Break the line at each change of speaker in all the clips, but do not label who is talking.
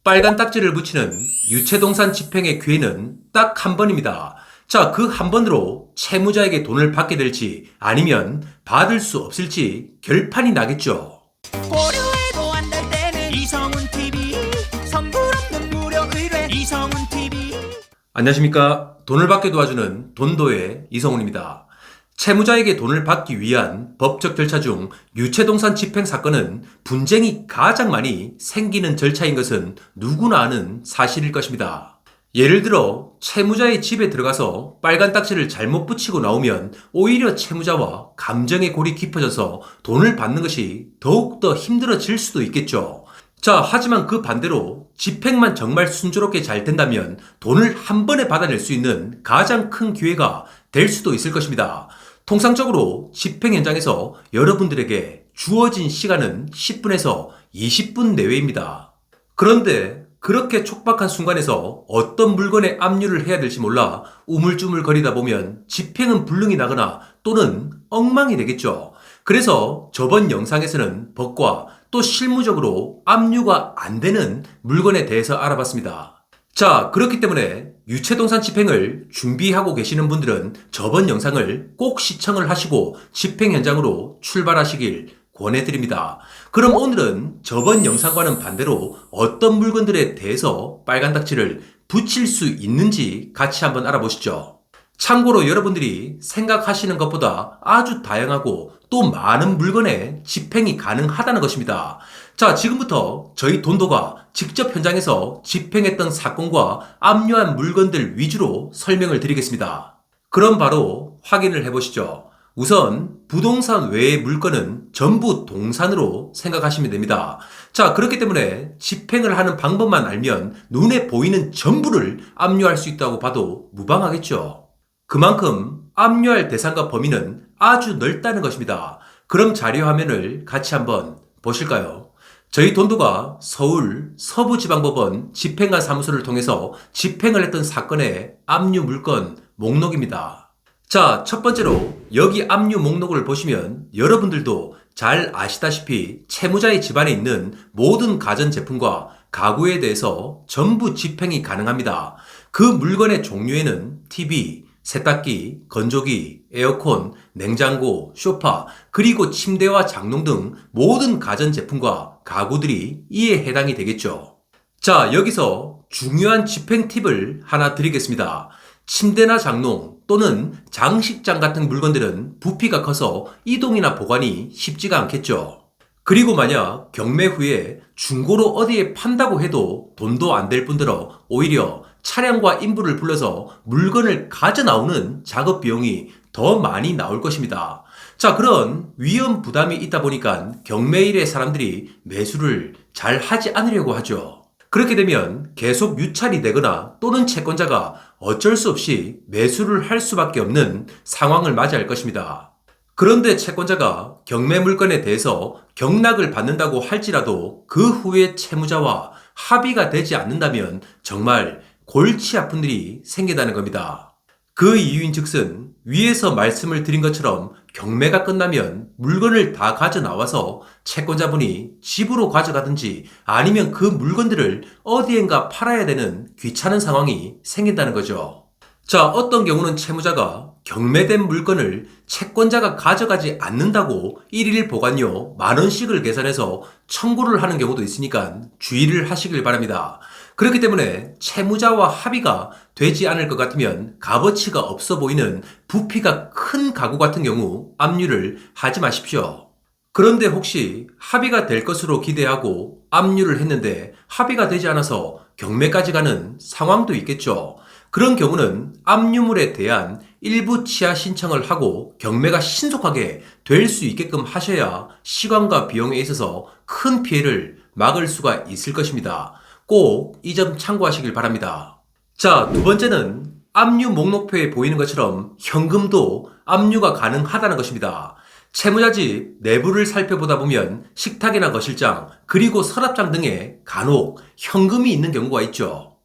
빨간 딱지를 붙이는 유체동산 집행의 기회는 딱 한 번입니다. 자, 그 한 번으로 채무자에게 돈을 받게 될지 아니면 받을 수 없을지 결판이 나겠죠.
고려해도 안 될 때는 이성훈 TV 선불 없는 무료 의뢰 이성훈 TV.
안녕하십니까. 돈을 받게 도와주는 돈도의 이성훈입니다. 채무자에게 돈을 받기 위한 법적 절차 중 유체동산 집행 사건은 분쟁이 가장 많이 생기는 절차인 것은 누구나 아는 사실일 것입니다. 예를 들어 채무자의 집에 들어가서 빨간 딱지를 잘못 붙이고 나오면 오히려 채무자와 감정의 골이 깊어져서 돈을 받는 것이 더욱더 힘들어질 수도 있겠죠. 자, 하지만 그 반대로 집행만 정말 순조롭게 잘 된다면 돈을 한 번에 받아낼 수 있는 가장 큰 기회가 될 수도 있을 것입니다. 통상적으로 집행 현장에서 여러분들에게 주어진 시간은 10분에서 20분 내외입니다. 그런데 그렇게 촉박한 순간에서 어떤 물건에 압류를 해야 될지 몰라 우물쭈물거리다 보면 집행은 불능이 나거나 또는 엉망이 되겠죠. 그래서 저번 영상에서는 법과 또 실무적으로 압류가 안 되는 물건에 대해서 알아봤습니다. 자, 그렇기 때문에 유체동산 집행을 준비하고 계시는 분들은 저번 영상을 꼭 시청을 하시고 집행 현장으로 출발하시길 권해드립니다. 그럼 오늘은 저번 영상과는 반대로 어떤 물건들에 대해서 빨간 딱지를 붙일 수 있는지 같이 한번 알아보시죠. 참고로 여러분들이 생각하시는 것보다 아주 다양하고 또 많은 물건에 집행이 가능하다는 것입니다. 자, 지금부터 저희 돈도가 직접 현장에서 집행했던 사건과 압류한 물건들 위주로 설명을 드리겠습니다. 그럼 바로 확인을 해보시죠. 우선 부동산 외의 물건은 전부 동산으로 생각하시면 됩니다. 자, 그렇기 때문에 집행을 하는 방법만 알면 눈에 보이는 전부를 압류할 수 있다고 봐도 무방하겠죠. 그만큼 압류할 대상과 범위는 아주 넓다는 것입니다. 그럼 자료 화면을 같이 한번 보실까요? 저희 돈도가 서울 서부지방법원 집행관 사무소를 통해서 집행을 했던 사건의 압류 물건 목록입니다. 자, 첫 번째로 여기 압류 목록을 보시면 여러분들도 잘 아시다시피 채무자의 집안에 있는 모든 가전제품과 가구에 대해서 전부 집행이 가능합니다. 그 물건의 종류에는 TV, 세탁기, 건조기, 에어컨, 냉장고, 소파, 그리고 침대와 장롱 등 모든 가전제품과 가구들이 이에 해당이 되겠죠. 자, 여기서 중요한 집행 팁을 하나 드리겠습니다. 침대나 장롱 또는 장식장 같은 물건들은 부피가 커서 이동이나 보관이 쉽지가 않겠죠. 그리고 만약 경매 후에 중고로 어디에 판다고 해도 돈도 안 될 뿐더러 오히려 차량과 인부를 불러서 물건을 가져 나오는 작업 비용이 더 많이 나올 것입니다. 자, 그런 위험 부담이 있다 보니까 경매일에 사람들이 매수를 잘 하지 않으려고 하죠. 그렇게 되면 계속 유찰이 되거나 또는 채권자가 어쩔 수 없이 매수를 할 수밖에 없는 상황을 맞이할 것입니다. 그런데 채권자가 경매 물건에 대해서 경락을 받는다고 할지라도 그 후에 채무자와 합의가 되지 않는다면 정말 골치 아픈 일이 생긴다는 겁니다. 그 이유인 즉슨 위에서 말씀을 드린 것처럼 경매가 끝나면 물건을 다 가져 나와서 채권자분이 집으로 가져가든지 아니면 그 물건들을 어디엔가 팔아야 되는 귀찮은 상황이 생긴다는 거죠. 자, 어떤 경우는 채무자가 경매된 물건을 채권자가 가져가지 않는다고 1일 보관료 10,000원씩을 계산해서 청구를 하는 경우도 있으니까 주의를 하시길 바랍니다. 그렇기 때문에 채무자와 합의가 되지 않을 것 같으면 값어치가 없어 보이는 부피가 큰 가구 같은 경우 압류를 하지 마십시오. 그런데 혹시 합의가 될 것으로 기대하고 압류를 했는데 합의가 되지 않아서 경매까지 가는 상황도 있겠죠. 그런 경우는 압류물에 대한 일부 취하 신청을 하고 경매가 신속하게 될 수 있게끔 하셔야 시간과 비용에 있어서 큰 피해를 막을 수가 있을 것입니다. 꼭 이 점 참고하시길 바랍니다. 자, 두 번째는 압류 목록표에 보이는 것처럼 현금도 압류가 가능하다는 것입니다. 채무자 집 내부를 살펴보다 보면 식탁이나 거실장 그리고 서랍장 등에 간혹 현금이 있는 경우가 있죠.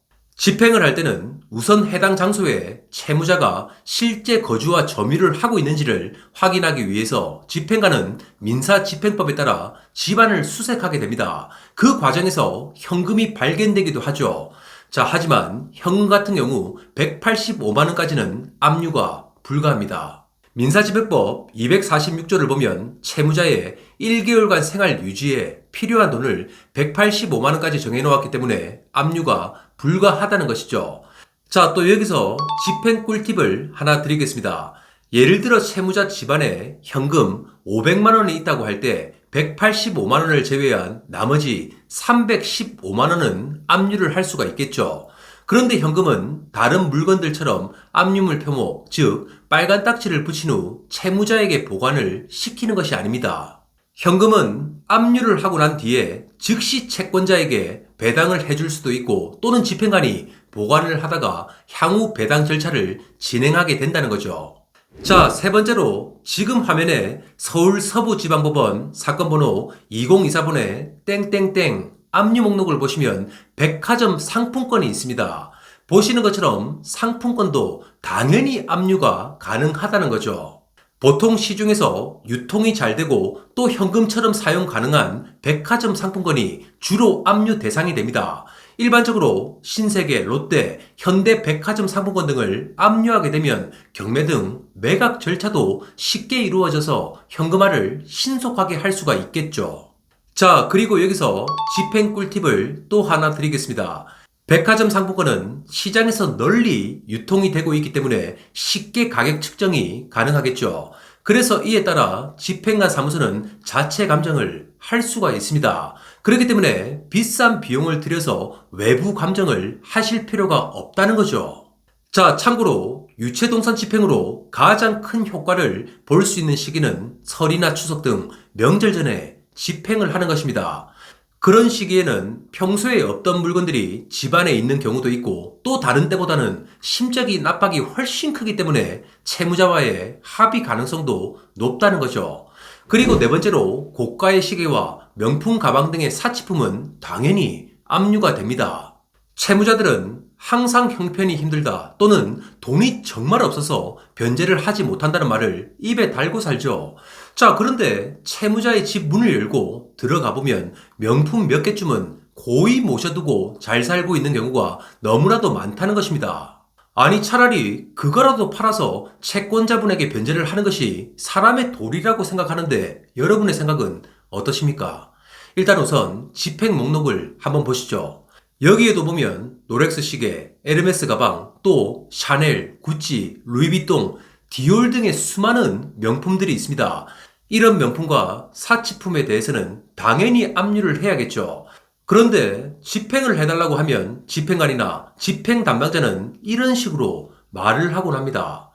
집행을 할 때는 우선 해당 장소에 채무자가 실제 거주와 점유를 하고 있는지를 확인하기 위해서 집행관은 민사집행법에 따라 집안을 수색하게 됩니다. 그 과정에서 현금이 발견되기도 하죠. 자, 하지만 현금 같은 경우 185만원까지는 압류가 불가합니다. 민사집행법 246조를 보면 채무자의 1개월간 생활 유지에 필요한 돈을 185만원까지 정해놓았기 때문에 압류가 불가하다는 것이죠. 자, 또 여기서 집행 꿀팁을 하나 드리겠습니다. 예를 들어 채무자 집안에 현금 500만원이 있다고 할 때 185만원을 제외한 나머지 315만원은 압류를 할 수가 있겠죠. 그런데 현금은 다른 물건들처럼 압류물 표목, 즉 빨간 딱지를 붙인 후 채무자에게 보관을 시키는 것이 아닙니다. 현금은 압류를 하고 난 뒤에 즉시 채권자에게 배당을 해줄 수도 있고 또는 집행관이 보관을 하다가 향후 배당 절차를 진행하게 된다는 거죠. 자, 세 번째로 지금 화면에 서울서부지방법원 사건번호 2024번의 땡땡땡 압류 목록을 보시면 백화점 상품권이 있습니다. 보시는 것처럼 상품권도 당연히 압류가 가능하다는 거죠. 보통 시중에서 유통이 잘 되고 또 현금처럼 사용 가능한 백화점 상품권이 주로 압류 대상이 됩니다. 일반적으로 신세계, 롯데, 현대 백화점 상품권 등을 압류하게 되면 경매 등 매각 절차도 쉽게 이루어져서 현금화를 신속하게 할 수가 있겠죠. 자, 그리고 여기서 집행 꿀팁을 또 하나 드리겠습니다. 백화점 상품권은 시장에서 널리 유통이 되고 있기 때문에 쉽게 가격 측정이 가능하겠죠. 그래서 이에 따라 집행관 사무소는 자체 감정을 할 수가 있습니다. 그렇기 때문에 비싼 비용을 들여서 외부 감정을 하실 필요가 없다는 거죠. 자, 참고로 유체동산 집행으로 가장 큰 효과를 볼 수 있는 시기는 설이나 추석 등 명절 전에 집행을 하는 것입니다. 그런 시기에는 평소에 없던 물건들이 집안에 있는 경우도 있고 또 다른 때보다는 심적인 압박이 훨씬 크기 때문에 채무자와의 합의 가능성도 높다는 거죠. 그리고 네 번째로 고가의 시계와 명품 가방 등의 사치품은 당연히 압류가 됩니다. 채무자들은 항상 형편이 힘들다 또는 돈이 정말 없어서 변제를 하지 못한다는 말을 입에 달고 살죠. 자, 그런데 채무자의 집 문을 열고 들어가 보면 명품 몇 개쯤은 고이 모셔두고 잘 살고 있는 경우가 너무나도 많다는 것입니다. 아니, 차라리 그거라도 팔아서 채권자분에게 변제를 하는 것이 사람의 도리라고 생각하는데 여러분의 생각은 어떠십니까? 일단 우선 집행 목록을 한번 보시죠. 여기에도 보면 롤렉스 시계, 에르메스 가방, 또 샤넬, 구찌, 루이비통, 디올 등의 수많은 명품들이 있습니다. 이런 명품과 사치품에 대해서는 당연히 압류를 해야겠죠. 그런데 집행을 해달라고 하면 집행관이나 집행 담당자는 이런 식으로 말을 하곤 합니다.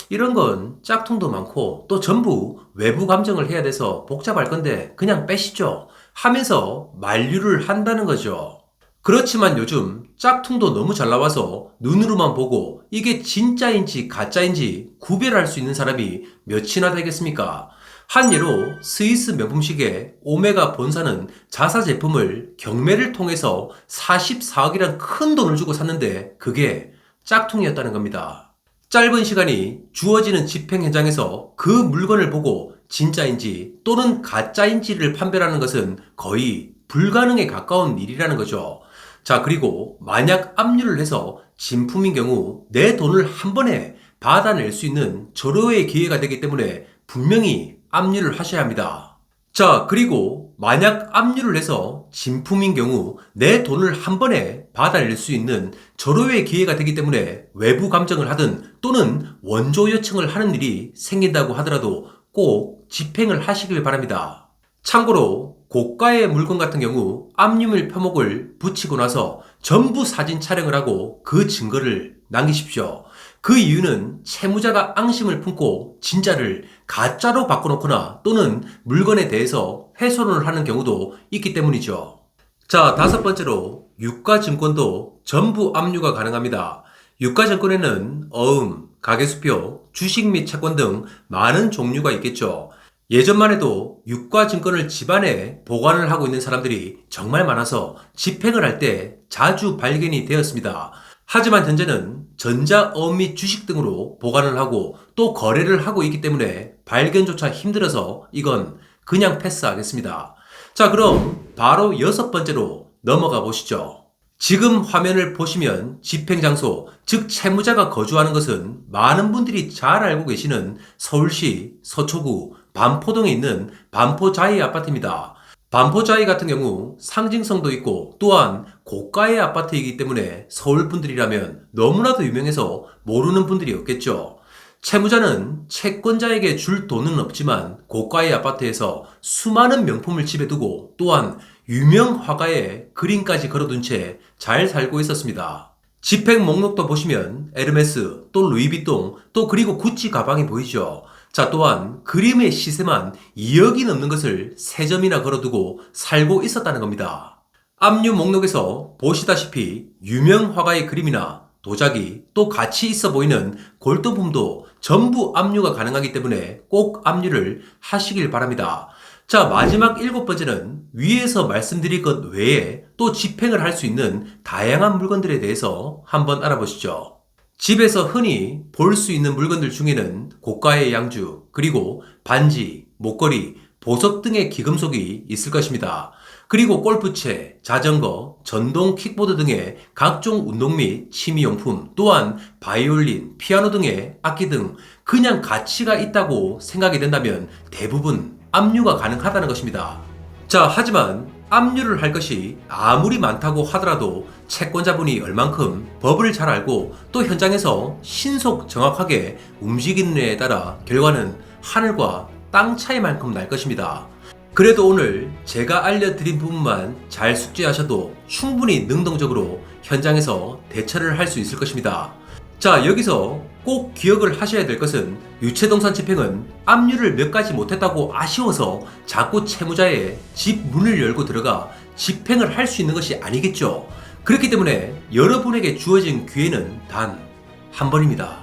이런 건 짝퉁도 많고 또 전부 외부 감정을 해야 돼서 복잡할 건데 그냥 빼시죠 하면서 만류를 한다는 거죠. 그렇지만 요즘 짝퉁도 너무 잘 나와서 눈으로만 보고 이게 진짜인지 가짜인지 구별할 수 있는 사람이 몇이나 되겠습니까? 한 예로 스위스 명품 시계 오메가 본사는 자사 제품을 경매를 통해서 44억이란 큰 돈을 주고 샀는데 그게 짝퉁이었다는 겁니다. 짧은 시간이 주어지는 집행 현장에서 그 물건을 보고 진짜인지 또는 가짜인지를 판별하는 것은 거의 불가능에 가까운 일이라는 거죠. 자, 그리고 만약 압류를 해서 진품인 경우 내 돈을 한 번에 받아낼 수 있는 절호의 기회가 되기 때문에 분명히 압류를 하셔야 합니다. 자, 그리고 만약 압류를 해서 진품인 경우 내 돈을 한 번에 받아낼 수 있는 절호의 기회가 되기 때문에 외부 감정을 하든 또는 원조 요청을 하는 일이 생긴다고 하더라도 꼭 집행을 하시길 바랍니다. 참고로 고가의 물건 같은 경우 압류물 표목을 붙이고 나서 전부 사진 촬영을 하고 그 증거를 남기십시오. 그 이유는 채무자가 앙심을 품고 진짜를 가짜로 바꿔놓거나 또는 물건에 대해서 훼손을 하는 경우도 있기 때문이죠. 자, 다섯 번째로 유가증권도 전부 압류가 가능합니다. 유가증권에는 어음, 가계수표, 주식 및 채권 등 많은 종류가 있겠죠. 예전만 해도 유가증권을 집안에 보관을 하고 있는 사람들이 정말 많아서 집행을 할 때 자주 발견이 되었습니다. 하지만 현재는 전자어음 및 주식 등으로 보관을 하고 또 거래를 하고 있기 때문에 발견조차 힘들어서 이건 그냥 패스하겠습니다. 자, 그럼 바로 6번째로 넘어가 보시죠. 지금 화면을 보시면 집행장소, 즉 채무자가 거주하는 것은 많은 분들이 잘 알고 계시는 서울시 서초구 반포동에 있는 반포자이 아파트입니다. 반포자이 같은 경우 상징성도 있고 또한 고가의 아파트이기 때문에 서울 분들이라면 너무나도 유명해서 모르는 분들이 없겠죠. 채무자는 채권자에게 줄 돈은 없지만 고가의 아파트에서 수많은 명품을 집에 두고 또한 유명 화가의 그림까지 걸어둔 채 잘 살고 있었습니다. 집행 목록도 보시면 에르메스, 또 루이비통, 또 그리고 구찌 가방이 보이죠. 자, 또한 그림의 시세만 2억이 넘는 것을 3점이나 걸어두고 살고 있었다는 겁니다. 압류 목록에서 보시다시피 유명 화가의 그림이나 도자기, 또 가치 있어 보이는 골동품도 전부 압류가 가능하기 때문에 꼭 압류를 하시길 바랍니다. 자, 마지막 7번째는 위에서 말씀드릴 것 외에 또 집행을 할 수 있는 다양한 물건들에 대해서 한번 알아보시죠. 집에서 흔히 볼 수 있는 물건들 중에는 고가의 양주, 그리고 반지, 목걸이, 보석 등의 기금속이 있을 것입니다. 그리고 골프채, 자전거, 전동 킥보드 등의 각종 운동 및 취미용품, 또한 바이올린, 피아노 등의 악기 등 그냥 가치가 있다고 생각이 된다면 대부분 압류가 가능하다는 것입니다. 자, 하지만 압류를 할 것이 아무리 많다고 하더라도 채권자분이 얼만큼 법을 잘 알고 또 현장에서 신속 정확하게 움직이느냐에 따라 결과는 하늘과 땅 차이만큼 날 것입니다. 그래도 오늘 제가 알려드린 부분만 잘 숙지하셔도 충분히 능동적으로 현장에서 대처를 할 수 있을 것입니다. 자, 여기서 꼭 기억을 하셔야 될 것은 유체동산 집행은 압류를 몇 가지 못했다고 아쉬워서 자꾸 채무자의 집 문을 열고 들어가 집행을 할 수 있는 것이 아니겠죠. 그렇기 때문에 여러분에게 주어진 기회는 단 한 번입니다.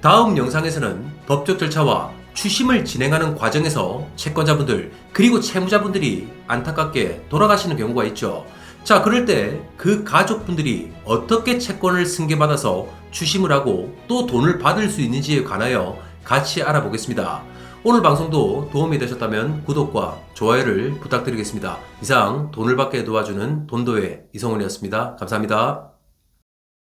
다음 영상에서는 법적 절차와 추심을 진행하는 과정에서 채권자분들 그리고 채무자분들이 안타깝게 돌아가시는 경우가 있죠. 자, 그럴 때 그 가족분들이 어떻게 채권을 승계받아서 추심을 하고 또 돈을 받을 수 있는지에 관하여 같이 알아보겠습니다. 오늘 방송도 도움이 되셨다면 구독과 좋아요를 부탁드리겠습니다. 이상 돈을 받게 도와주는 돈도의 이성훈이었습니다. 감사합니다.